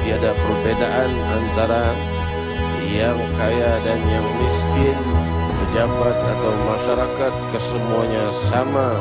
tiada perbedaan antara yang kaya dan yang miskin, pejabat atau masyarakat, kesemuanya sama.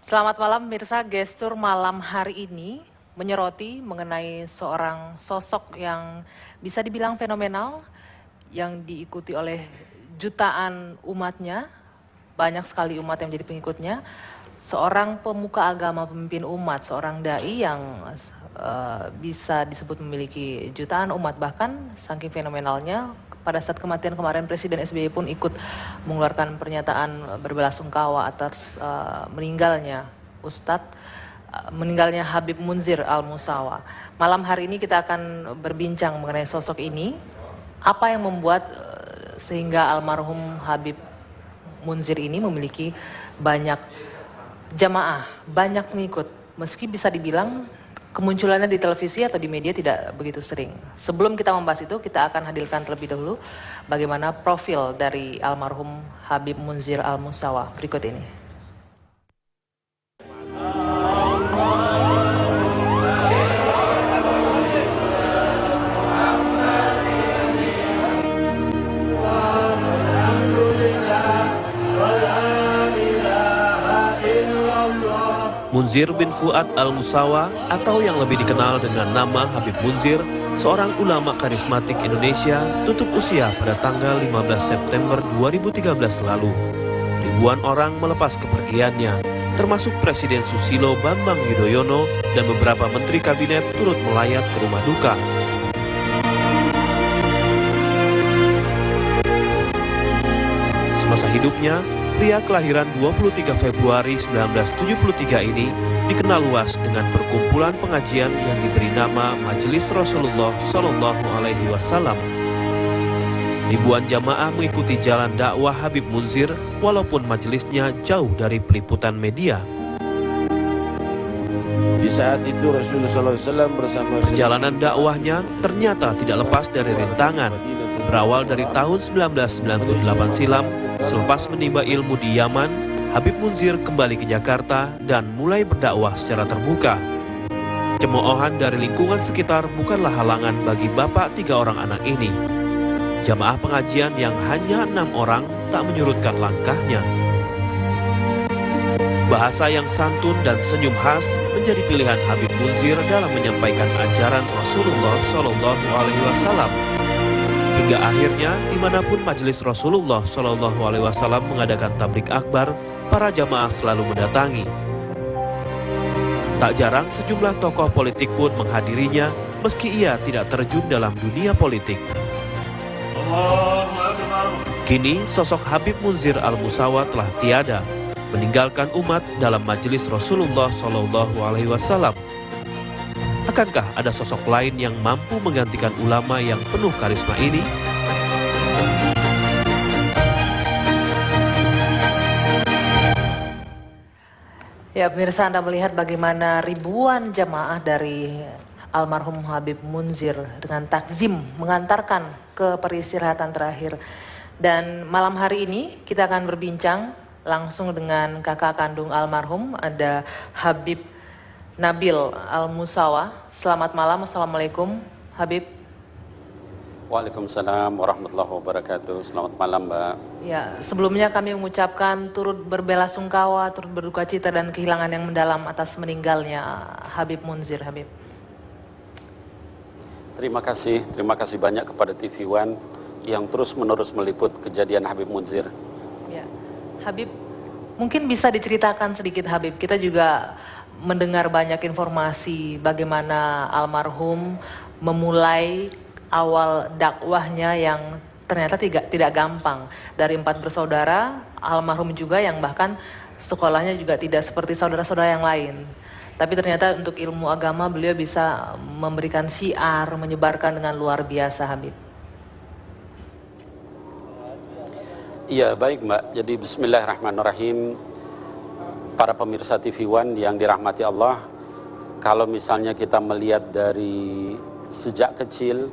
Selamat malam pemirsa, gestur malam hari ini menyoroti mengenai seorang sosok yang bisa dibilang fenomenal, yang diikuti oleh jutaan umatnya, banyak sekali umat yang menjadi pengikutnya, seorang pemuka agama, pemimpin umat, seorang dai yang bisa disebut memiliki jutaan umat, bahkan saking fenomenalnya. Pada saat kematian kemarin Presiden SBY pun ikut mengeluarkan pernyataan berbelasungkawa atas meninggalnya meninggalnya Habib Munzir Al-Musawa. Malam hari ini kita akan berbincang mengenai sosok ini. Apa yang membuat sehingga almarhum Habib Munzir ini memiliki banyak jamaah, banyak pengikut, meski bisa dibilang kemunculannya di televisi atau di media tidak begitu sering. Sebelum kita membahas itu, kita akan hadirkan terlebih dahulu bagaimana profil dari almarhum Habib Munzir Al-Musawa berikut ini. Munzir bin Fuad Al-Musawa atau yang lebih dikenal dengan nama Habib Munzir, seorang ulama karismatik Indonesia, tutup usia pada tanggal 15 September 2013 lalu. Ribuan orang melepas kepergiannya, termasuk Presiden Susilo Bambang Yudhoyono dan beberapa menteri kabinet turut melayat ke rumah duka. Semasa hidupnya, pria kelahiran 23 Februari 1973 ini dikenal luas dengan perkumpulan pengajian yang diberi nama Majelis Rasulullah Shallallahu Alaihi Wasallam. Ribuan jamaah mengikuti jalan dakwah Habib Munzir walaupun majelisnya jauh dari peliputan media. Di saat itu Rasulullah SAW bersama perjalanan dakwahnya ternyata tidak lepas dari rintangan. Berawal dari tahun 1998 silam, selepas menimba ilmu di Yaman, Habib Munzir kembali ke Jakarta dan mulai berdakwah secara terbuka. Cemoohan dari lingkungan sekitar bukanlah halangan bagi bapak 3 orang anak ini. Jamaah pengajian yang hanya 6 orang tak menyurutkan langkahnya. Bahasa yang santun dan senyum khas menjadi pilihan Habib Munzir dalam menyampaikan ajaran Rasulullah Shallallahu Alaihi Wasallam. Hingga akhirnya, dimanapun majelis Rasulullah Shallallahu Alaihi Wasallam mengadakan tablik akbar, para jamaah selalu mendatangi. Tak jarang sejumlah tokoh politik pun menghadirinya, meski ia tidak terjun dalam dunia politik. Kini, sosok Habib Munzir Al-Musawa telah tiada, meninggalkan umat dalam majelis Rasulullah Shallallahu Alaihi Wasallam. Akankah ada sosok lain yang mampu menggantikan ulama yang penuh karisma ini? Ya, pemirsa, Anda melihat bagaimana ribuan jamaah dari almarhum Habib Munzir dengan takzim mengantarkan ke peristirahatan terakhir. Dan malam hari ini kita akan berbincang langsung dengan kakak kandung almarhum, ada Habib Nabil Al-Musawa. Selamat malam, Assalamualaikum Habib. Waalaikumsalam warahmatullahi wabarakatuh. Selamat malam, Mbak. Ya, sebelumnya kami mengucapkan turut berbelasungkawa, turut berduka cita dan kehilangan yang mendalam atas meninggalnya Habib Munzir. Habib, terima kasih banyak kepada TV One yang terus-menerus meliput kejadian Habib Munzir. Ya, Habib, mungkin bisa diceritakan sedikit Habib. Kita juga mendengar banyak informasi bagaimana almarhum memulai awal dakwahnya yang ternyata tidak gampang. Dari 4 bersaudara, almarhum juga yang bahkan sekolahnya juga tidak seperti saudara-saudara yang lain. Tapi ternyata untuk ilmu agama beliau bisa memberikan syiar, menyebarkan dengan luar biasa, Habib. Iya, baik Mbak. Jadi bismillahirrahmanirrahim. Para pemirsa TV One yang dirahmati Allah, kalau misalnya kita melihat dari sejak kecil,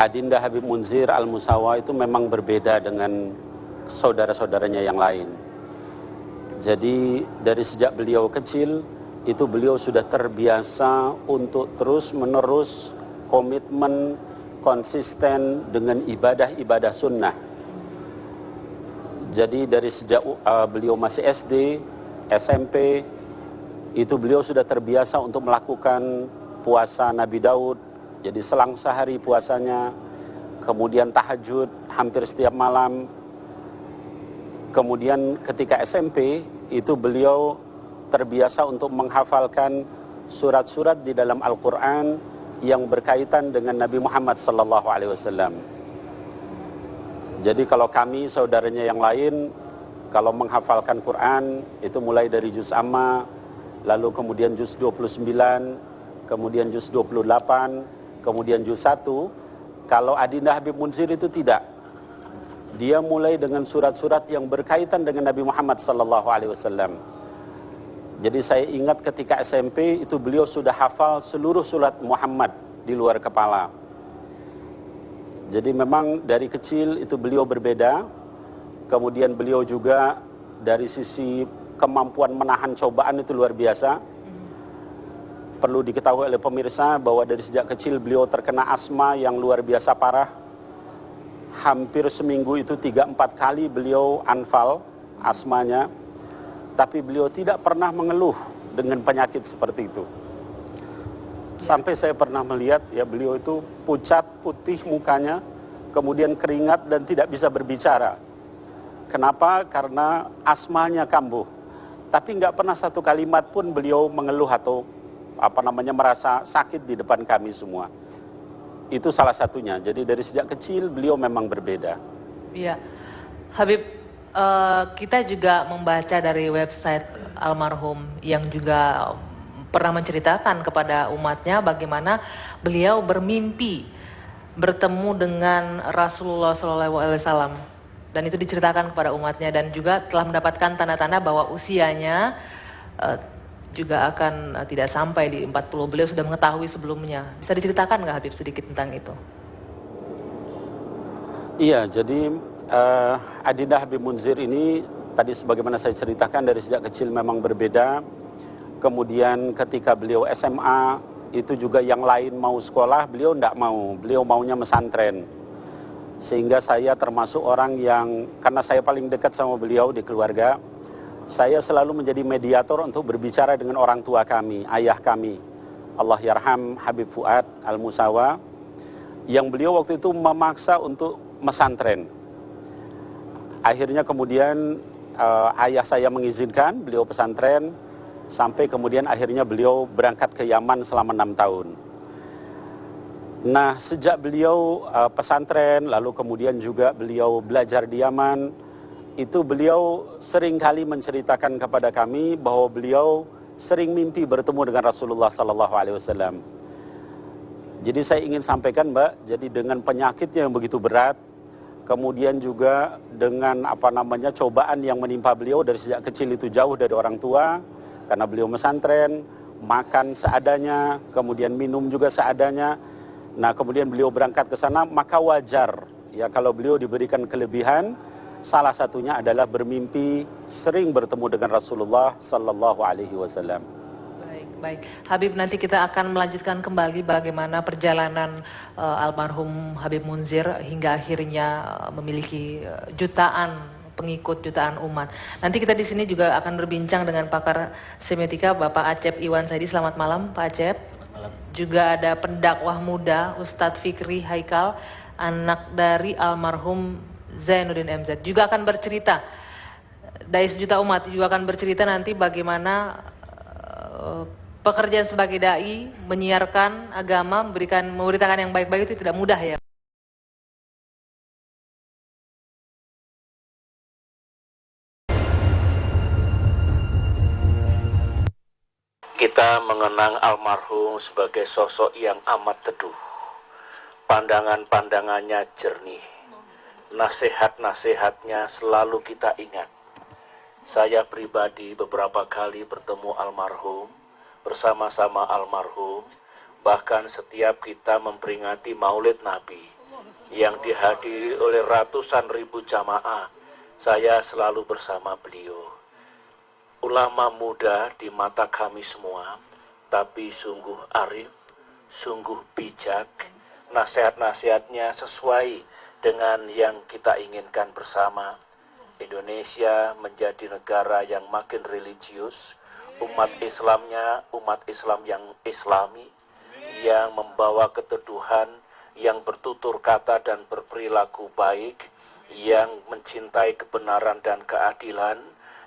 Adinda Habib Munzir Al-Musawa itu memang berbeda dengan saudara-saudaranya yang lain. Jadi dari sejak beliau kecil, itu beliau sudah terbiasa untuk terus-menerus komitmen, konsisten dengan ibadah-ibadah sunnah. Jadi dari sejak beliau masih SD, SMP, itu beliau sudah terbiasa untuk melakukan puasa Nabi Daud. Jadi selang sehari puasanya, kemudian tahajud hampir setiap malam. Kemudian ketika SMP, itu beliau terbiasa untuk menghafalkan surat-surat di dalam Al-Quran yang berkaitan dengan Nabi Muhammad SAW. Jadi kalau kami, saudaranya yang lain, kalau menghafalkan Quran, itu mulai dari juz amma, lalu kemudian juz 29, kemudian juz 28, kemudian juz 1. Kalau Adinda Habib Munzir itu tidak. Dia mulai dengan surat-surat yang berkaitan dengan Nabi Muhammad SAW. Jadi saya ingat ketika SMP itu beliau sudah hafal seluruh surat Muhammad di luar kepala. Jadi memang dari kecil itu beliau berbeda. Kemudian beliau juga dari sisi kemampuan menahan cobaan itu luar biasa. Perlu diketahui oleh pemirsa bahwa dari sejak kecil beliau terkena asma yang luar biasa parah. Hampir seminggu itu 3-4 kali beliau anfal asmanya. Tapi beliau tidak pernah mengeluh dengan penyakit seperti itu. Sampai saya pernah melihat ya beliau itu pucat, putih mukanya, kemudian keringat dan tidak bisa berbicara. Kenapa? Karena asmanya kambuh. Tapi nggak pernah satu kalimat pun beliau mengeluh atau merasa sakit di depan kami semua. Itu salah satunya. Jadi dari sejak kecil beliau memang berbeda. Iya, Habib, kita juga membaca dari website almarhum yang juga pernah menceritakan kepada umatnya bagaimana beliau bermimpi bertemu dengan Rasulullah SAW, dan itu diceritakan kepada umatnya, dan juga telah mendapatkan tanda-tanda bahwa usianya juga akan tidak sampai di 40. Beliau sudah mengetahui sebelumnya. Bisa diceritakan nggak Habib sedikit tentang itu? Iya, jadi Adinda Habib Munzir ini tadi sebagaimana saya ceritakan dari sejak kecil memang berbeda. Kemudian ketika beliau SMA itu juga yang lain mau sekolah, beliau tidak mau. Beliau maunya mesantren. Sehingga saya termasuk orang yang, karena saya paling dekat sama beliau di keluarga, saya selalu menjadi mediator untuk berbicara dengan orang tua kami, ayah kami, Allah yarham Habib Fuad Al-Musawa, yang beliau waktu itu memaksa untuk mesantren. Akhirnya kemudian ayah saya mengizinkan beliau pesantren, sampai kemudian akhirnya beliau berangkat ke Yaman selama 6 tahun. Nah, sejak beliau pesantren, lalu kemudian juga beliau belajar di Yaman, itu beliau sering kali menceritakan kepada kami bahwa beliau sering mimpi bertemu dengan Rasulullah SAW. Jadi saya ingin sampaikan Mbak, jadi dengan penyakitnya yang begitu berat, kemudian juga dengan cobaan yang menimpa beliau dari sejak kecil itu jauh dari orang tua, karena beliau mesantren, makan seadanya, kemudian minum juga seadanya. Nah, kemudian beliau berangkat ke sana, maka wajar ya kalau beliau diberikan kelebihan. Salah satunya adalah bermimpi sering bertemu dengan Rasulullah Sallallahu Alaihi Wasallam. Baik. Habib, nanti kita akan melanjutkan kembali bagaimana perjalanan almarhum Habib Munzir hingga akhirnya memiliki jutaan pengikut, jutaan umat. Nanti kita di sini juga akan berbincang dengan pakar semiotika Bapak Acep Iwan Saidi. Selamat malam Pak Acep. Malam. Juga ada pendakwah muda Ustadz Fikri Haikal, anak dari almarhum Zainuddin MZ, juga akan bercerita. Dai sejuta umat juga akan bercerita nanti bagaimana pekerjaan sebagai dai, menyiarkan agama, memberitakan yang baik-baik itu tidak mudah ya. Kita mengenang almarhum sebagai sosok yang amat teduh. Pandangan-pandangannya jernih. Nasihat-nasihatnya selalu kita ingat. Saya pribadi beberapa kali bertemu almarhum, bersama-sama almarhum, bahkan setiap kita memperingati Maulid Nabi yang dihadiri oleh ratusan ribu jamaah, saya selalu bersama beliau. Ulama muda di mata kami semua, tapi sungguh arif, sungguh bijak, nasihat-nasihatnya sesuai dengan yang kita inginkan bersama. Indonesia menjadi negara yang makin religius, umat Islamnya umat Islam yang islami, yang membawa keteduhan, yang bertutur kata dan berperilaku baik, yang mencintai kebenaran dan keadilan,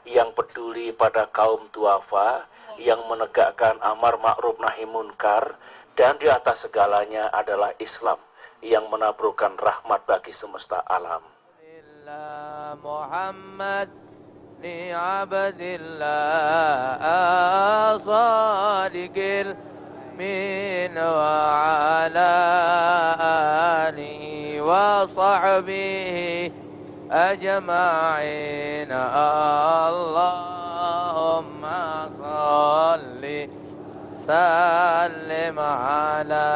yang peduli pada kaum duafa, yang menegakkan amar ma'ruf nahi munkar, dan di atas segalanya adalah Islam yang menaburkan rahmat bagi semesta alam. Muhammad li abdillah sadiqil min wa ala alihi wa sahbihi أجمعين اللهم صل سلم على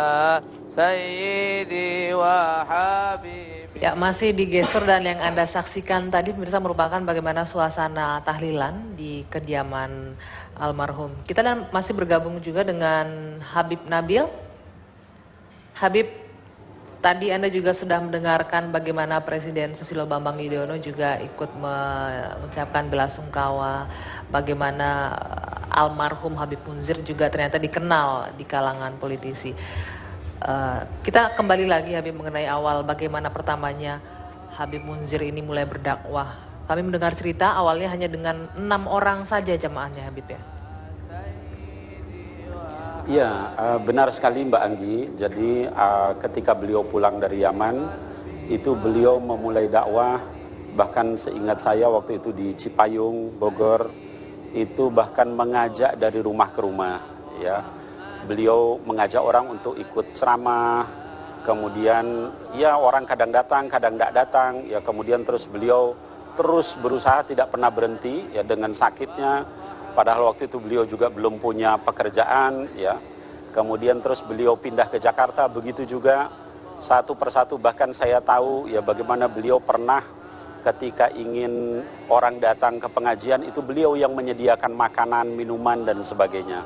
سيدي وحبيبي. Ya, masih di gestur dan yang Anda saksikan tadi pemirsa merupakan bagaimana suasana tahlilan di kediaman almarhum. Kita dan masih bergabung juga dengan Habib Nabil. Habib, tadi Anda juga sudah mendengarkan bagaimana Presiden Susilo Bambang Yudhoyono juga ikut mengucapkan belasungkawa, bagaimana almarhum Habib Munzir juga ternyata dikenal di kalangan politisi. Kita kembali lagi Habib mengenai awal bagaimana pertamanya Habib Munzir ini mulai berdakwah. Kami mendengar cerita awalnya hanya dengan 6 orang saja jamaahnya Habib ya. Ya, benar sekali Mbak Anggi. Jadi ketika beliau pulang dari Yaman, itu beliau memulai dakwah. Bahkan seingat saya waktu itu di Cipayung, Bogor, itu bahkan mengajak dari rumah ke rumah. Ya, beliau mengajak orang untuk ikut ceramah. Kemudian ya orang kadang datang, kadang tidak datang. Ya kemudian terus beliau terus berusaha tidak pernah berhenti ya dengan sakitnya. Padahal waktu itu beliau juga belum punya pekerjaan ya. Kemudian terus beliau pindah ke Jakarta, begitu juga satu persatu. Bahkan saya tahu ya bagaimana beliau pernah ketika ingin orang datang ke pengajian itu beliau yang menyediakan makanan, minuman dan sebagainya.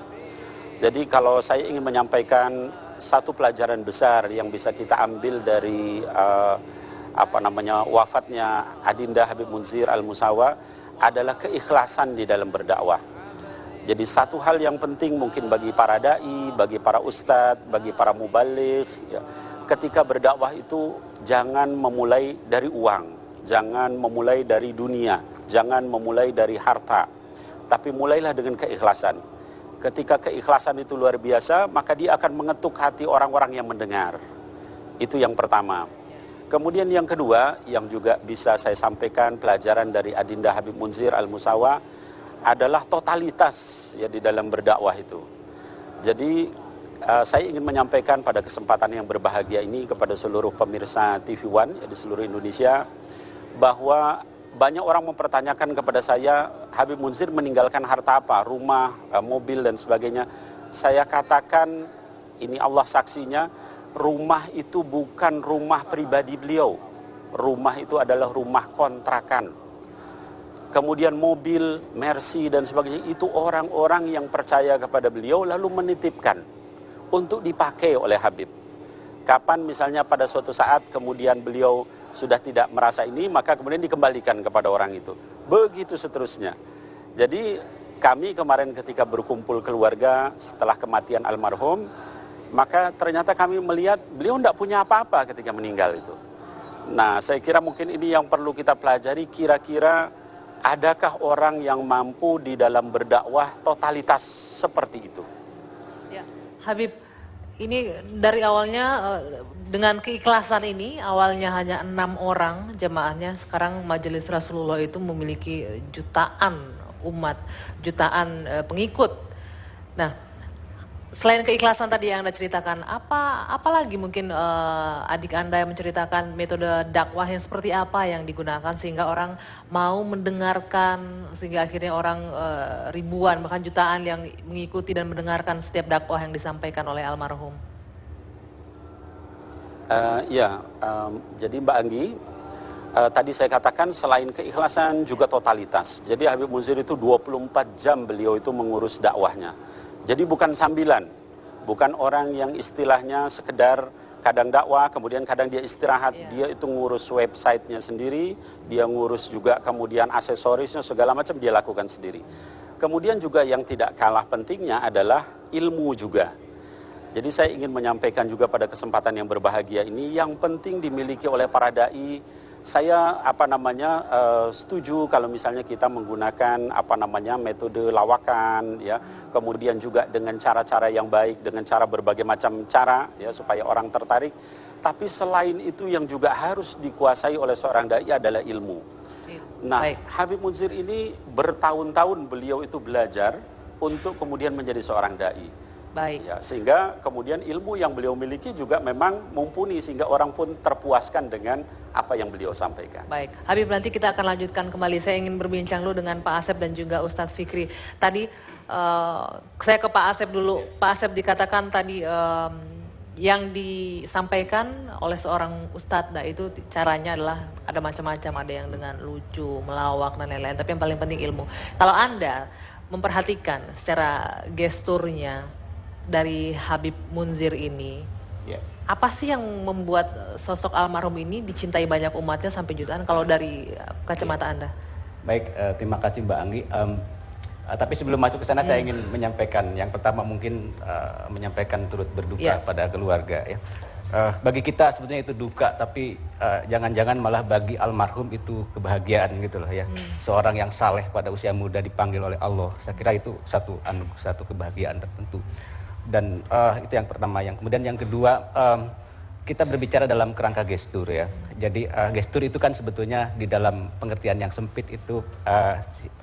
Jadi kalau saya ingin menyampaikan satu pelajaran besar yang bisa kita ambil dari wafatnya Adinda Habib Munzir Al-Musawa adalah keikhlasan di dalam berdakwah. Jadi satu hal yang penting mungkin bagi para dai, bagi para ustadz, bagi para mubaligh, ya, ketika berdakwah itu jangan memulai dari uang, jangan memulai dari dunia, jangan memulai dari harta, tapi mulailah dengan keikhlasan. Ketika keikhlasan itu luar biasa, maka dia akan mengetuk hati orang-orang yang mendengar. Itu yang pertama. Kemudian yang kedua, yang juga bisa saya sampaikan pelajaran dari Adinda Habib Munzir Al-Musawa adalah totalitas ya di dalam berdakwah itu. Jadi saya ingin menyampaikan pada kesempatan yang berbahagia ini kepada seluruh pemirsa TV One ya, di seluruh Indonesia, bahwa banyak orang mempertanyakan kepada saya, Habib Munzir meninggalkan harta apa? Rumah, mobil dan sebagainya. Saya katakan, ini Allah saksinya, rumah itu bukan rumah pribadi beliau. Rumah itu adalah rumah kontrakan. Kemudian mobil, Mercy dan sebagainya itu orang-orang yang percaya kepada beliau lalu menitipkan untuk dipakai oleh Habib. Kapan misalnya pada suatu saat kemudian beliau sudah tidak merasa ini, maka kemudian dikembalikan kepada orang itu. Begitu seterusnya. Jadi kami kemarin ketika berkumpul keluarga setelah kematian almarhum, maka ternyata kami melihat beliau tidak punya apa-apa ketika meninggal itu. Nah, saya kira mungkin ini yang perlu kita pelajari, kira-kira adakah orang yang mampu di dalam berdakwah totalitas seperti itu? Habib, ini dari awalnya dengan keikhlasan ini, awalnya hanya 6 orang jemaahnya, sekarang Majelis Rasulullah itu memiliki jutaan umat, jutaan pengikut. Nah, selain keikhlasan tadi yang Anda ceritakan, apa lagi mungkin adik Anda yang menceritakan metode dakwah yang seperti apa yang digunakan sehingga orang mau mendengarkan, sehingga akhirnya orang ribuan bahkan jutaan yang mengikuti dan mendengarkan setiap dakwah yang disampaikan oleh almarhum? Jadi Mbak Anggi, tadi saya katakan selain keikhlasan juga totalitas. Jadi Habib Munzir itu 24 jam beliau itu mengurus dakwahnya. Jadi bukan sambilan, bukan orang yang istilahnya sekedar kadang dakwah, kemudian kadang dia istirahat. Dia itu ngurus websitenya sendiri, dia ngurus juga kemudian aksesorisnya, segala macam dia lakukan sendiri. Kemudian juga yang tidak kalah pentingnya adalah ilmu juga. Jadi saya ingin menyampaikan juga pada kesempatan yang berbahagia ini, yang penting dimiliki oleh para da'i. Saya setuju kalau misalnya kita menggunakan metode lawakan, ya, kemudian juga dengan cara-cara yang baik, dengan cara berbagai macam cara, ya, supaya orang tertarik. Tapi selain itu yang juga harus dikuasai oleh seorang dai adalah ilmu. Nah, Habib Munzir ini bertahun-tahun beliau itu belajar untuk kemudian menjadi seorang dai. Baik. Ya, sehingga kemudian ilmu yang beliau miliki juga memang mumpuni sehingga orang pun terpuaskan dengan apa yang beliau sampaikan. Baik, Habib, nanti kita akan lanjutkan kembali. Saya ingin berbincang dulu dengan Pak Asep dan juga Ustadz Fikri. Tadi saya ke Pak Asep dulu. Pak Asep, dikatakan tadi yang disampaikan oleh seorang ustadz, nah itu caranya adalah ada macam-macam, ada yang dengan lucu, melawak dan lain-lain. Tapi yang paling penting ilmu. Kalau Anda memperhatikan secara gesturnya dari Habib Munzir ini, apa sih yang membuat sosok almarhum ini dicintai banyak umatnya sampai jutaan kalau dari kacamata Anda? Baik, terima kasih Mbak Anggi. Tapi sebelum masuk ke sana saya ingin menyampaikan, yang pertama mungkin menyampaikan turut berduka pada keluarga, ya. Bagi kita sebetulnya itu duka, tapi jangan-jangan malah bagi almarhum itu kebahagiaan gitu loh, ya. Seorang yang saleh pada usia muda dipanggil oleh Allah, saya kira itu satu kebahagiaan tertentu. Dan itu yang pertama. Yang kemudian yang kedua, kita berbicara dalam kerangka gestur, ya. Jadi gestur itu kan sebetulnya di dalam pengertian yang sempit itu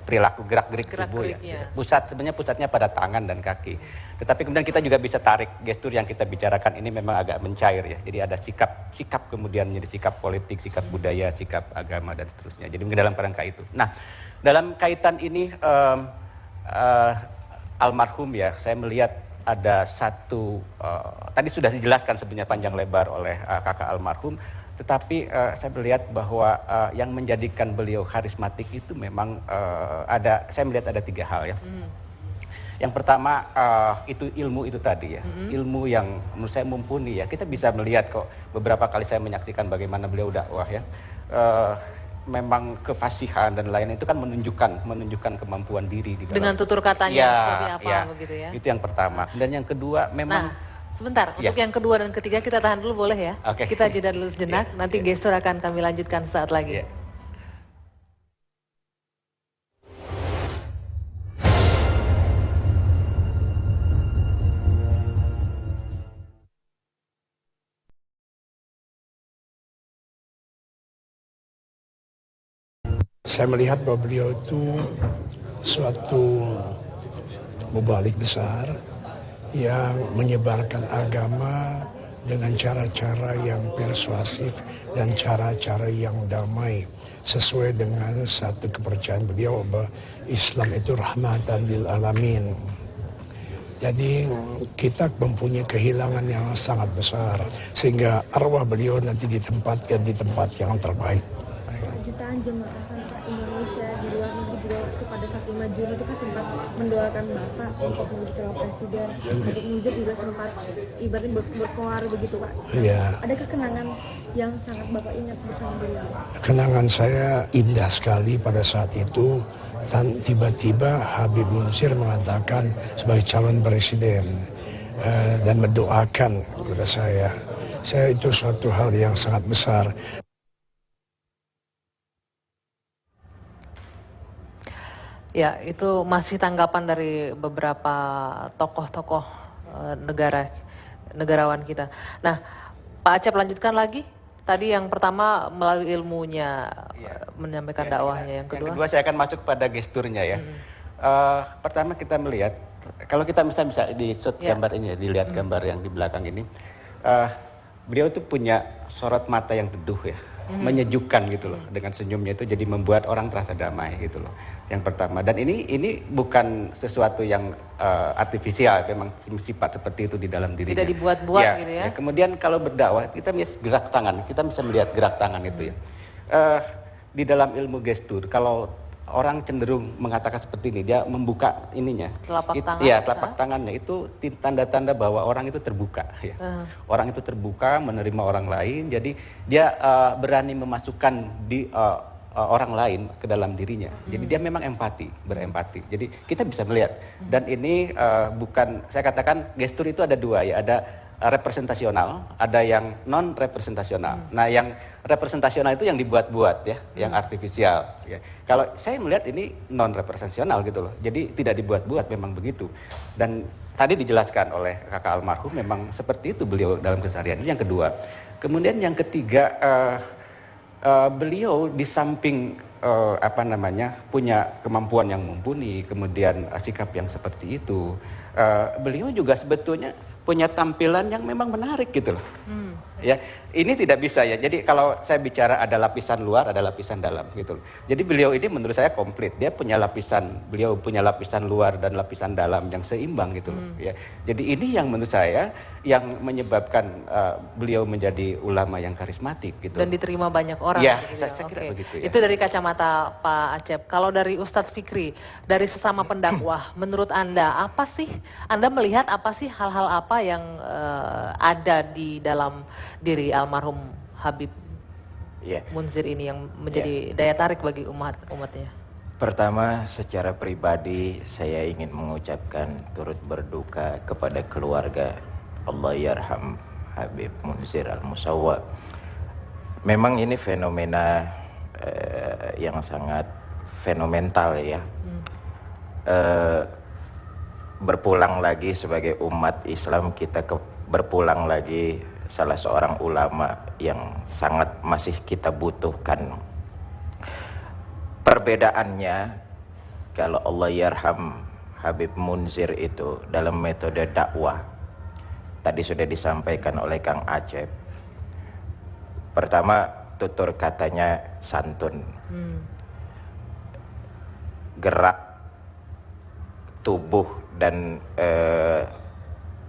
perilaku gerak-gerik tubuh, ya. Sebenarnya pusatnya pada tangan dan kaki. Tetapi kemudian kita juga bisa tarik gestur yang kita bicarakan ini memang agak mencair, ya. Jadi ada sikap kemudian menjadi sikap politik, sikap budaya, sikap agama dan seterusnya. Jadi mungkin dalam kerangka itu. Nah, dalam kaitan ini almarhum, ya, saya melihat ada satu, tadi sudah dijelaskan sebenarnya panjang lebar oleh kakak almarhum, tetapi saya melihat bahwa yang menjadikan beliau karismatik itu memang saya melihat ada 3 hal, ya. Yang pertama itu ilmu itu tadi, ya, ilmu yang menurut saya mumpuni, ya. Kita bisa melihat kok beberapa kali saya menyaksikan bagaimana beliau dakwah, ya. Memang kefasihan dan lain itu kan menunjukkan kemampuan diri di dalam, dengan tutur katanya seperti apa, begitu, ya. Itu yang pertama. Dan yang kedua memang sebentar, untuk yang kedua dan ketiga kita tahan dulu, boleh, ya? Kita jeda dulu sejenak, nanti gestur akan kami lanjutkan saat lagi. Saya melihat bahwa beliau itu suatu mubalik besar yang menyebarkan agama dengan cara-cara yang persuasif dan cara-cara yang damai, sesuai dengan satu kepercayaan beliau bahwa Islam itu rahmatan lil alamin. Jadi kita mempunyai kehilangan yang sangat besar, sehingga arwah beliau nanti ditempatkan di tempat yang terbaik. Jutaan jemaah Indonesia di luar negeri juga pada saat 5 Juni itu kan sempat mendoakan Bapak untuk menjadi calon presiden. Habib Munzir juga sempat ibaratnya berkoar begitu, Pak. Iya. Adakah kenangan yang sangat Bapak ingat bersama beliau? Kenangan saya indah sekali pada saat itu, dan tiba-tiba Habib Munzir mengatakan sebagai calon presiden dan mendoakan kepada saya. Itu suatu hal yang sangat besar. Ya, itu masih tanggapan dari beberapa tokoh-tokoh negarawan kita. Nah, Pak Acep lanjutkan lagi. Tadi yang pertama melalui ilmunya menyampaikan dakwahnya. Yang kedua saya akan masuk pada gesturnya ya. Pertama kita melihat, kalau kita bisa di shot gambar ini, dilihat gambar yang di belakang ini, beliau itu punya sorot mata yang teduh ya, menyejukkan gitu loh, dengan senyumnya itu jadi membuat orang terasa damai gitu loh. Yang pertama, dan ini bukan sesuatu yang artifisial, memang sifat seperti itu di dalam dirinya. Tidak dibuat-buat gitu ya. Kemudian kalau berdakwah kita bisa gerak tangan, kita bisa melihat gerak tangan itu ya. Di dalam ilmu gestur, kalau orang cenderung mengatakan seperti ini, dia membuka ininya, telapak tangannya itu tanda-tanda bahwa orang itu terbuka ya. Orang itu terbuka menerima orang lain, jadi dia berani memasukkan di orang lain ke dalam dirinya. Jadi dia memang berempati. Jadi kita bisa melihat. Dan ini bukan, saya katakan gestur itu ada dua ya, ada representasional, ada yang non representasional. Nah, yang representasional itu yang dibuat-buat ya, yang artifisial ya. Kalau saya melihat ini non representasional gitu loh. Jadi tidak dibuat-buat, memang begitu. Dan tadi dijelaskan oleh kakak almarhum memang seperti itu beliau dalam keseharian. Ini yang kedua. Kemudian yang ketiga, beliau di samping punya kemampuan yang mumpuni, kemudian sikap yang seperti itu, beliau juga sebetulnya punya tampilan yang memang menarik gitu loh. Ya, ini tidak bisa ya. Jadi kalau saya bicara ada lapisan luar, ada lapisan dalam gitu loh. Jadi beliau ini menurut saya komplit. Beliau punya lapisan luar dan lapisan dalam yang seimbang gitu loh. Ya. Jadi ini yang menurut saya yang menyebabkan beliau menjadi ulama yang karismatik gitu. Dan diterima banyak orang. Ya, gitu saya kira begitu ya. Itu dari kacamata Pak Acep. Kalau dari Ustadz Fikri, dari sesama pendakwah, menurut Anda apa sih? Anda melihat apa sih hal-hal apa yang ada di dalam diri almarhum Habib Munzir ini yang menjadi daya tarik bagi umatnya? Pertama, secara pribadi saya ingin mengucapkan turut berduka kepada keluarga. Allah yarham Habib Munzir Al-Musawwa. Memang ini fenomena yang sangat fenomenal ya. Berpulang lagi sebagai umat Islam, kita berpulang lagi salah seorang ulama yang sangat masih kita butuhkan. Perbedaannya, kalau Allah yarham Habib Munzir itu dalam metode dakwah, tadi sudah disampaikan oleh Kang Acep. Pertama, tutur katanya santun. Gerak tubuh dan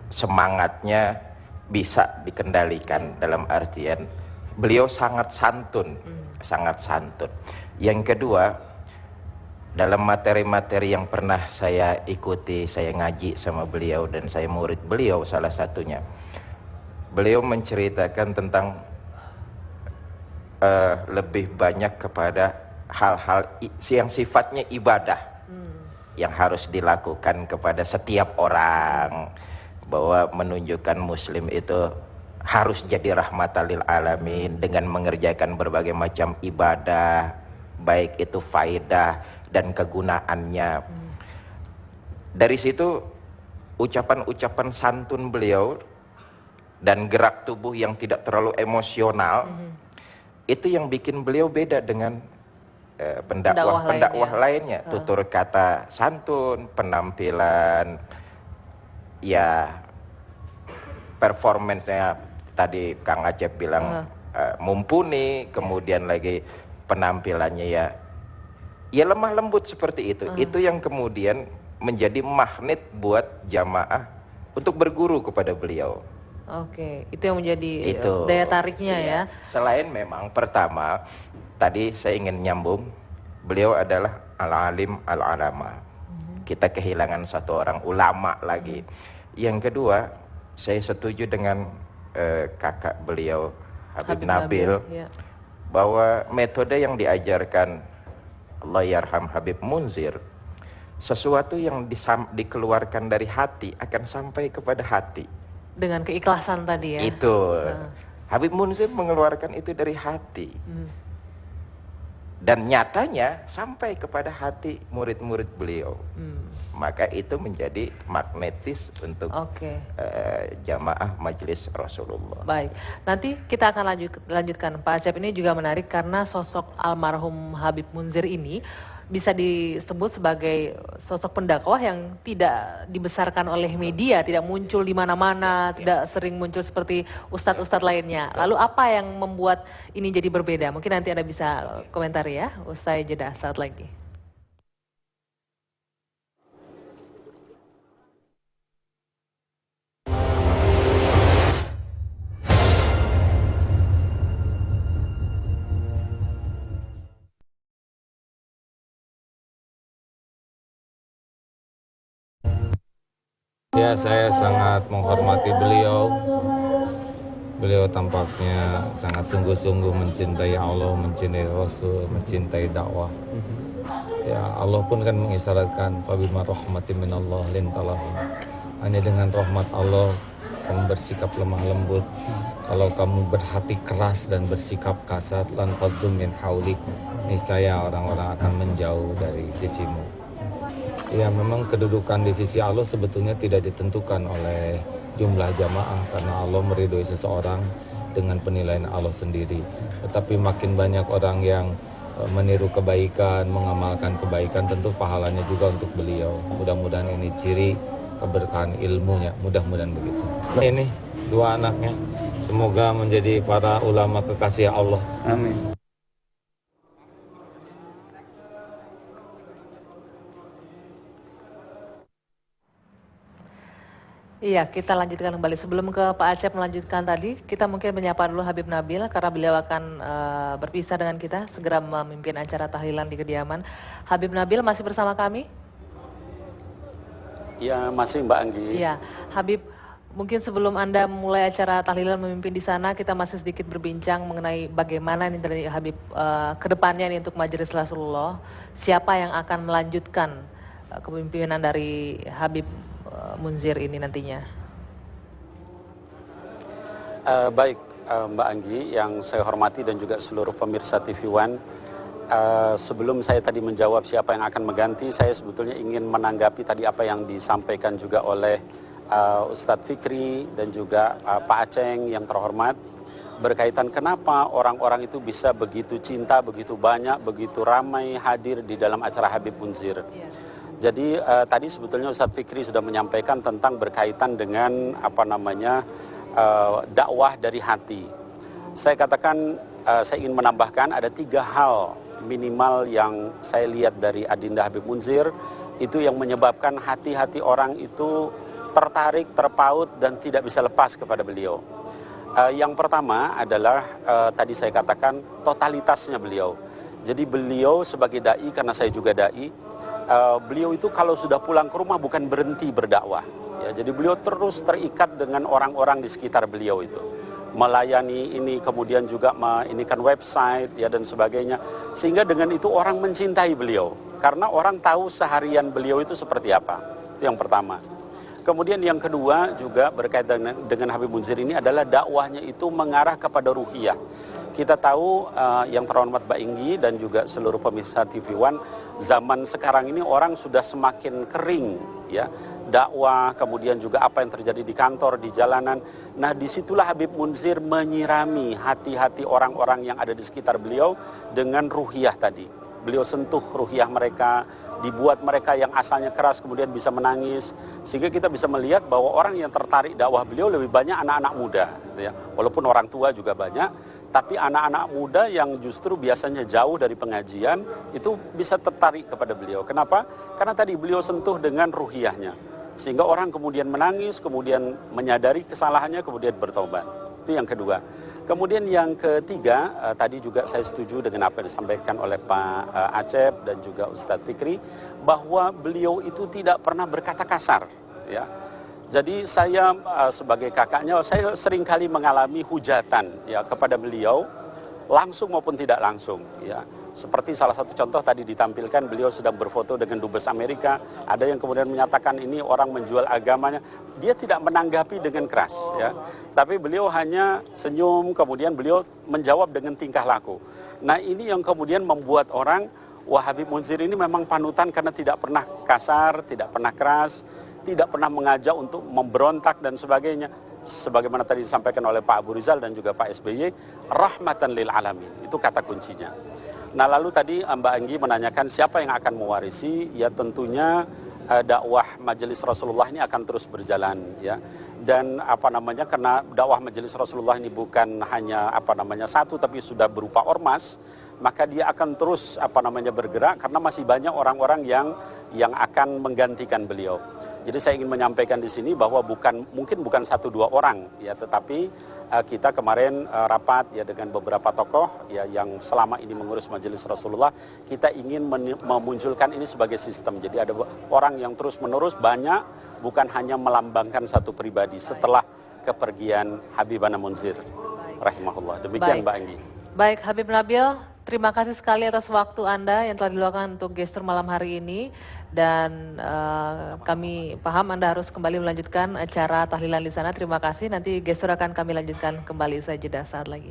semangatnya bisa dikendalikan, dalam artian beliau sangat santun, sangat santun. Yang kedua, dalam materi-materi yang pernah saya ikuti, saya ngaji sama beliau dan saya murid beliau salah satunya, beliau menceritakan tentang lebih banyak kepada hal-hal yang sifatnya ibadah yang harus dilakukan kepada setiap orang, bahwa menunjukkan muslim itu harus jadi rahmatan lil alamin dengan mengerjakan berbagai macam ibadah, baik itu faedah dan kegunaannya. Dari situ ucapan-ucapan santun beliau dan gerak tubuh yang tidak terlalu emosional, itu yang bikin beliau beda dengan pendakwah lainnya. Tutur kata santun, penampilan, ya performance-nya tadi Kang Acep bilang mumpuni, kemudian lagi penampilannya ya lemah lembut seperti itu. Itu yang kemudian menjadi magnet buat jamaah untuk berguru kepada beliau. Oke, itu yang menjadi daya tariknya ya. Selain memang pertama, tadi saya ingin nyambung, beliau adalah al-alim al-alama. Kita kehilangan satu orang ulama lagi. Yang kedua, saya setuju dengan kakak beliau Habib Nabil, bahwa metode yang diajarkan Allah yarham Habib Munzir, sesuatu yang dikeluarkan dari hati akan sampai kepada hati. Dengan keikhlasan tadi ya. Itu. Habib Munzir mengeluarkan itu dari hati. Dan nyatanya sampai kepada hati murid-murid beliau. maka itu menjadi magnetis untuk jamaah majelis Rasulullah. Baik, nanti kita akan lanjutkan. Pak Acep, ini juga menarik karena sosok almarhum Habib Munzir ini bisa disebut sebagai sosok pendakwah yang tidak dibesarkan oleh media, tidak muncul di mana-mana, tidak sering muncul seperti ustadz-ustadz lainnya. Lalu apa yang membuat ini jadi berbeda? Mungkin nanti Anda bisa komentari ya, usai jeda saat lagi. Ya, saya sangat menghormati beliau. Beliau tampaknya sangat sungguh-sungguh mencintai Allah, mencintai Rasul, mencintai dakwah. Ya, Allah pun kan mengisyaratkan fabima rahmatin minallah lintalahum. Hanya dengan rahmat Allah kamu bersikap lemah lembut. Kalau kamu berhati keras dan bersikap kasar, lan fadhum min haulik, niscaya orang-orang akan menjauh dari sisimu. Ya, memang kedudukan di sisi Allah sebetulnya tidak ditentukan oleh jumlah jamaah, karena Allah meridhoi seseorang dengan penilaian Allah sendiri. Tetapi makin banyak orang yang meniru kebaikan, mengamalkan kebaikan, tentu pahalanya juga untuk beliau. Mudah-mudahan ini ciri keberkahan ilmunya, mudah-mudahan begitu. Ini dua anaknya, semoga menjadi para ulama kekasih Allah. Amin. Iya, kita lanjutkan kembali. Sebelum ke Pak Acep melanjutkan tadi, kita mungkin menyapa dulu Habib Nabil karena beliau akan berpisah dengan kita, segera memimpin acara tahlilan di kediaman. Habib Nabil masih bersama kami? Ya, masih Mbak Anggi. Iya, Habib, mungkin sebelum Anda mulai acara tahlilan memimpin di sana, kita masih sedikit berbincang mengenai bagaimana nih dari Habib ke depannya nih untuk Majelis Rasulullah. Siapa yang akan melanjutkan kepemimpinan dari Habib Munzir ini nantinya? Baik, Mbak Anggi yang saya hormati dan juga seluruh pemirsa TV One. Sebelum saya tadi menjawab siapa yang akan mengganti, saya sebetulnya ingin menanggapi tadi apa yang disampaikan juga oleh Ustadz Fikri dan juga Pak Aceng yang terhormat, berkaitan kenapa orang-orang itu bisa begitu cinta, begitu banyak, begitu ramai hadir di dalam acara Habib Munzir. Jadi tadi sebetulnya Ustadz Fikri sudah menyampaikan tentang berkaitan dengan dakwah dari hati. Saya katakan, saya ingin menambahkan ada 3 hal minimal yang saya lihat dari Adinda Habib Munzir, itu yang menyebabkan hati-hati orang itu tertarik, terpaut dan tidak bisa lepas kepada beliau. Yang pertama adalah tadi saya katakan totalitasnya beliau. Jadi beliau sebagai dai, karena saya juga dai, beliau itu kalau sudah pulang ke rumah bukan berhenti berdakwah. Ya, jadi beliau terus terikat dengan orang-orang di sekitar beliau itu, melayani ini, kemudian juga inikan website ya dan sebagainya, sehingga dengan itu orang mencintai beliau karena orang tahu seharian beliau itu seperti apa. Itu yang pertama. Kemudian yang kedua juga berkaitan dengan Habib Munzir ini adalah dakwahnya itu mengarah kepada ruhiyah. Kita tahu yang terhormat Mbak Inggi dan juga seluruh pemirsa TV One, zaman sekarang ini orang sudah semakin kering ya, dakwah, kemudian juga apa yang terjadi di kantor, di jalanan. Nah, disitulah Habib Munzir menyirami hati-hati orang-orang yang ada di sekitar beliau dengan ruhiyah tadi. Beliau sentuh ruhiyah mereka, dibuat mereka yang asalnya keras kemudian bisa menangis, sehingga kita bisa melihat bahwa orang yang tertarik dakwah beliau lebih banyak anak-anak muda gitu ya. Walaupun orang tua juga banyak, tapi anak-anak muda yang justru biasanya jauh dari pengajian itu bisa tertarik kepada beliau. Kenapa? Karena tadi beliau sentuh dengan ruhiyahnya, sehingga orang kemudian menangis, kemudian menyadari kesalahannya, kemudian bertobat. Itu yang kedua. Kemudian yang ketiga, tadi juga saya setuju dengan apa yang disampaikan oleh Pak Acep dan juga Ustadz Fikri, bahwa beliau itu tidak pernah berkata kasar ya. Jadi saya sebagai kakaknya, saya seringkali mengalami hujatan ya kepada beliau, langsung maupun tidak langsung ya. Seperti salah satu contoh tadi ditampilkan, beliau sedang berfoto dengan dubes Amerika, ada yang kemudian menyatakan ini orang menjual agamanya. Dia tidak menanggapi dengan keras ya, tapi beliau hanya senyum, kemudian beliau menjawab dengan tingkah laku. Nah, ini yang kemudian membuat orang, Wah, Habib Munzir ini memang panutan karena tidak pernah kasar, tidak pernah keras, tidak pernah mengajak untuk memberontak dan sebagainya. Sebagaimana tadi disampaikan oleh Pak Abu Rizal dan juga Pak SBY, rahmatan lil alamin, itu kata kuncinya. Nah, lalu tadi Mbak Anggi menanyakan siapa yang akan mewarisi, ya tentunya dakwah Majelis Rasulullah ini akan terus berjalan, ya. Dan karena dakwah Majelis Rasulullah ini bukan hanya satu, tapi sudah berupa ormas, maka dia akan terus bergerak karena masih banyak orang-orang yang akan menggantikan beliau. Jadi saya ingin menyampaikan di sini bahwa mungkin bukan 1-2 orang, ya, tetapi kita kemarin rapat ya dengan beberapa tokoh ya yang selama ini mengurus Majelis Rasulullah. Kita ingin memunculkan ini sebagai sistem. Jadi ada orang yang terus menerus banyak, bukan hanya melambangkan satu pribadi setelah kepergian Habibana Munzir rahimahullah. Demikian Mbak Anggi. Baik, Habib Nabil, terima kasih sekali atas waktu Anda yang telah diluangkan untuk gestur malam hari ini. Dan kami paham Anda harus kembali melanjutkan acara tahlilan di sana. Terima kasih, nanti gestur akan kami lanjutkan kembali usai jeda saat lagi.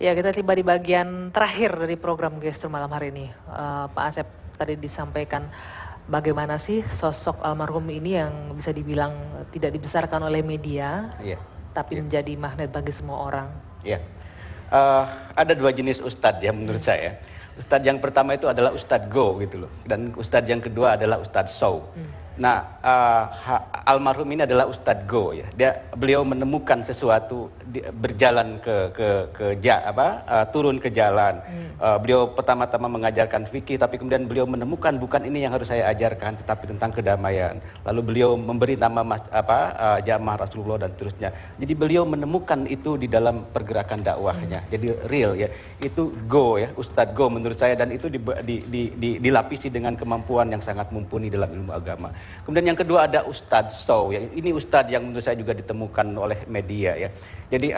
Ya, kita tiba di bagian terakhir dari program gestur malam hari ini. Pak Asep tadi disampaikan bagaimana sih sosok almarhum ini yang bisa dibilang tidak dibesarkan oleh media, tapi menjadi magnet bagi semua orang. Ya, ada 2 jenis ustadz ya menurut saya. Ustadz yang pertama itu adalah ustadz go gitu loh, dan ustadz yang kedua adalah ustadz show. Nah, almarhum ini adalah ustadz go ya. Beliau menemukan sesuatu, berjalan turun ke jalan. Beliau pertama-tama mengajarkan fikih, tapi kemudian beliau menemukan bukan ini yang harus saya ajarkan, tetapi tentang kedamaian. Lalu beliau memberi nama Jamaah Rasulullah dan seterusnya. Jadi beliau menemukan itu di dalam pergerakan dakwahnya. Jadi real ya. Itu go ya, ustadz go menurut saya, dan itu dilapisi dengan kemampuan yang sangat mumpuni dalam ilmu agama. Kemudian yang kedua ada Ustadz Show ya. Ini Ustadz yang menurut saya juga ditemukan oleh media ya. Jadi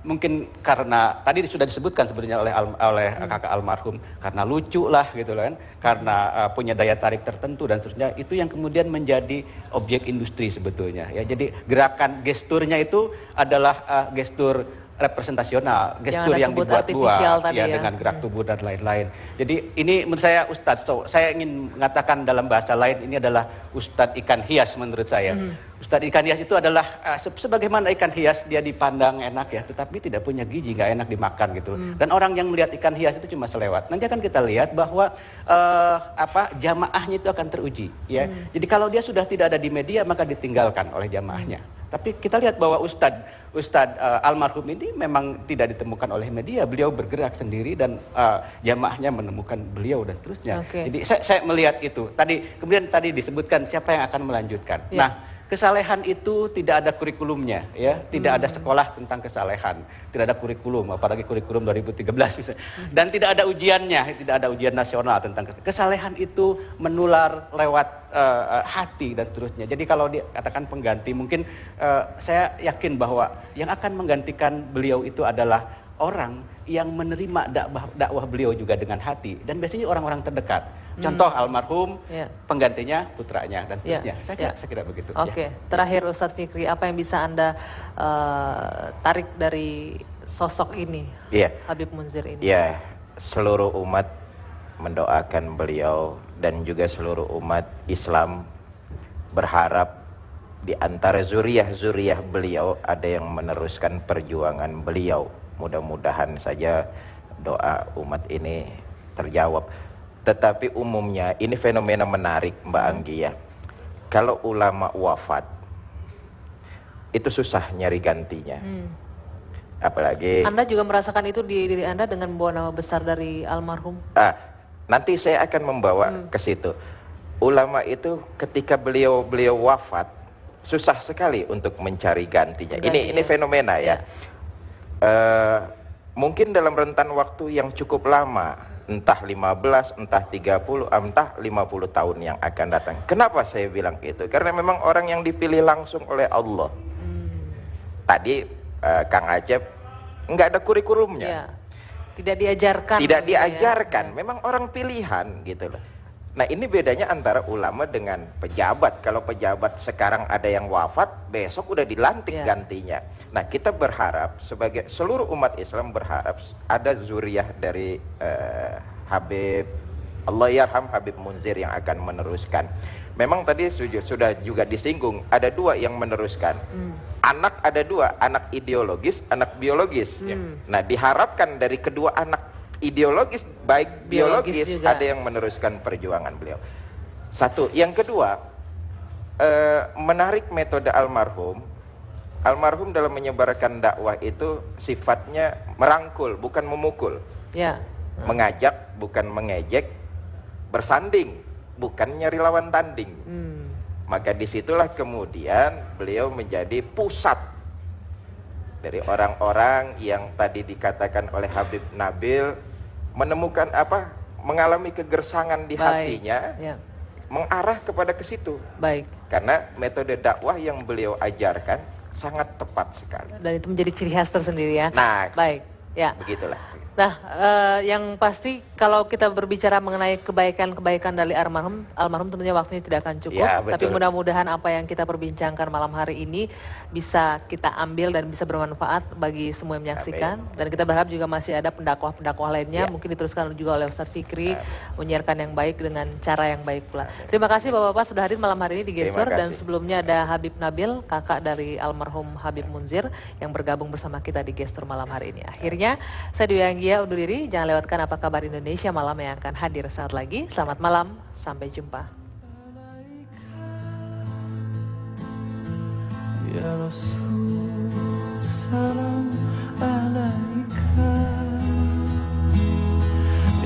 mungkin karena tadi sudah disebutkan sebenarnya oleh kakak almarhum, karena lucu lah gitu kan, karena punya daya tarik tertentu dan seterusnya, itu yang kemudian menjadi objek industri sebetulnya ya. Jadi gerakan gesturnya itu adalah gestur representasional, gestur yang dibuat-buat ya, dengan gerak tubuh dan lain-lain. Jadi ini menurut saya Ustadz, saya ingin mengatakan dalam bahasa lain, ini adalah Ustadz ikan hias menurut saya. Ustadz ikan hias itu adalah sebagaimana ikan hias, dia dipandang enak ya, tetapi tidak punya gizi, nggak enak dimakan gitu. Dan orang yang melihat ikan hias itu cuma selewat. Nanti akan kita lihat bahwa jamaahnya itu akan teruji ya. Jadi kalau dia sudah tidak ada di media, maka ditinggalkan oleh jamaahnya. Tapi kita lihat bahwa Ustadz almarhum ini memang tidak ditemukan oleh media. Beliau bergerak sendiri dan jamaahnya menemukan beliau dan seterusnya. Jadi saya melihat itu. Kemudian tadi disebutkan siapa yang akan melanjutkan. Nah, kesalehan itu tidak ada kurikulumnya ya, tidak ada sekolah tentang kesalehan, tidak ada kurikulum, apalagi kurikulum 2013 misalnya. Dan tidak ada ujiannya, tidak ada ujian nasional tentang kesalehan. Itu menular lewat hati dan seterusnya. Jadi kalau dikatakan pengganti, mungkin saya yakin bahwa yang akan menggantikan beliau itu adalah orang yang menerima dakwah beliau juga dengan hati, dan biasanya orang-orang terdekat. Contoh almarhum, penggantinya putranya dan seterusnya. Saya kira begitu. Terakhir Ustadz Fikri, apa yang bisa Anda tarik dari sosok ini, Habib Munzir ini? Ya, seluruh umat mendoakan beliau, dan juga seluruh umat Islam berharap di antara zuriyah beliau ada yang meneruskan perjuangan beliau. Mudah-mudahan saja doa umat ini terjawab. Tetapi umumnya ini fenomena menarik Mbak Anggi ya. Kalau ulama wafat itu susah nyari gantinya. Apalagi Anda juga merasakan itu di diri Anda dengan membawa nama besar dari almarhum. Nanti saya akan membawa ke situ. Ulama itu ketika beliau wafat susah sekali untuk mencari gantinya. Ini fenomena ya. Mungkin dalam rentan waktu yang cukup lama, entah 15, entah 30, entah 50 tahun yang akan datang. Kenapa saya bilang itu? Karena memang orang yang dipilih langsung oleh Allah. Tadi Kang Acep nggak ada kurikulumnya. Tidak diajarkan. Tidak diajarkan. Memang orang pilihan gitu loh. Nah ini bedanya antara ulama dengan pejabat. Kalau pejabat sekarang ada yang wafat, besok udah dilantik gantinya. Nah kita berharap, sebagai seluruh umat Islam berharap ada zuriyah dari Habib, Allahyarham Habib Munzir yang akan meneruskan. Memang tadi sudah juga disinggung, ada dua yang meneruskan. Anak ada dua, anak ideologis, anak biologis. Nah diharapkan dari kedua anak ideologis baik biologis ada yang meneruskan perjuangan beliau. Satu, yang kedua, menarik metode almarhum. Almarhum dalam menyebarkan dakwah itu sifatnya merangkul, bukan memukul. Mengajak, bukan mengejek. Bersanding, bukan nyari lawan tanding. Maka disitulah kemudian beliau menjadi pusat dari orang-orang yang tadi dikatakan oleh Habib Nabil menemukan mengalami kegersangan di hatinya, mengarah kepada ke situ. Karena metode dakwah yang beliau ajarkan sangat tepat sekali. Dan itu menjadi ciri khas tersendiri ya. Nah, ya. Begitulah. Nah, yang pasti kalau kita berbicara mengenai kebaikan-kebaikan dari almarhum tentunya waktunya tidak akan cukup. Tapi mudah-mudahan apa yang kita perbincangkan malam hari ini bisa kita ambil dan bisa bermanfaat bagi semua yang menyaksikan. Dan kita berharap juga masih ada pendakwah-pendakwah lainnya, mungkin diteruskan juga oleh Ustadz Fikri, menyiarkan yang baik dengan cara yang baik pula. Terima kasih Bapak-Bapak sudah hadir malam hari ini di Gestur. Dan sebelumnya ada Habib Nabil, kakak dari almarhum Habib Munzir, yang bergabung bersama kita di Gestur malam hari ini. Akhirnya, saya Dewi Anggia undur diri. Jangan lewatkan Apa Kabar Indonesia malam yang akan hadir saat lagi. Selamat malam, sampai jumpa. Ya Rasul, salam alaika.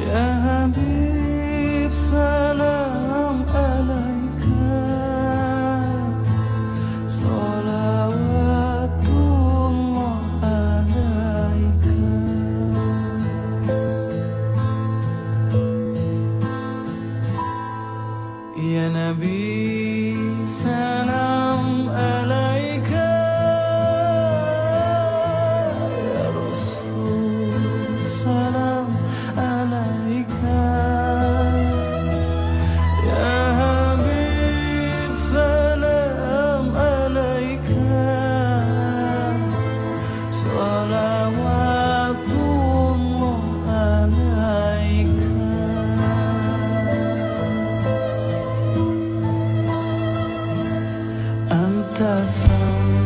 Ya Habib, salam alaika. Salawatullah alaika. Ya Nabi, salam alaika. Ya Rasul, salam alaika. Ya Habib, salam alaika. Salawatullah alaika. Anta samsunan